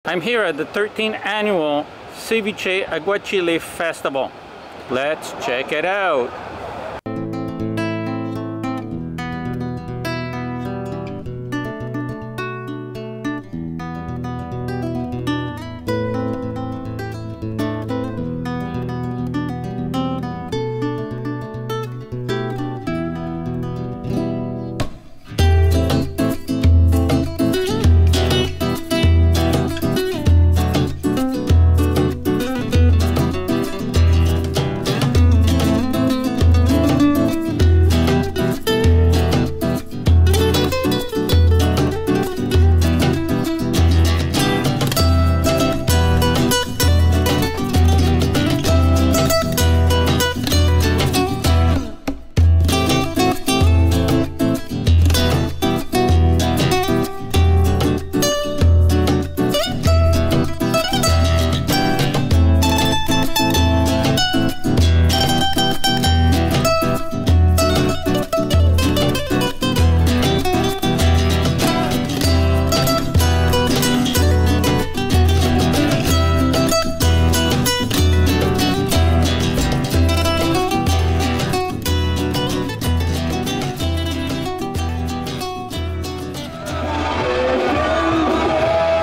I'm here at the 13th annual Ceviche AguaChile Festival. Let's check it out.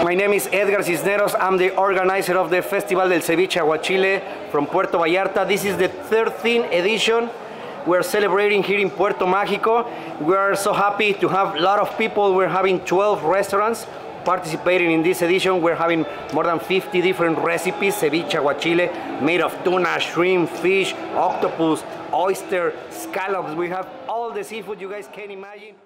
My name is Edgar Cisneros. I'm the organizer of the Festival del Ceviche AguaChile from Puerto Vallarta. This is the 13th edition. We're celebrating here in Puerto Mágico. We are so happy to have a lot of people. We're having 12 restaurants participating in this edition. We're having more than 50 different recipes, ceviche aguachile, made of tuna, shrimp, fish, octopus, oyster, scallops. We have all the seafood you guys can imagine.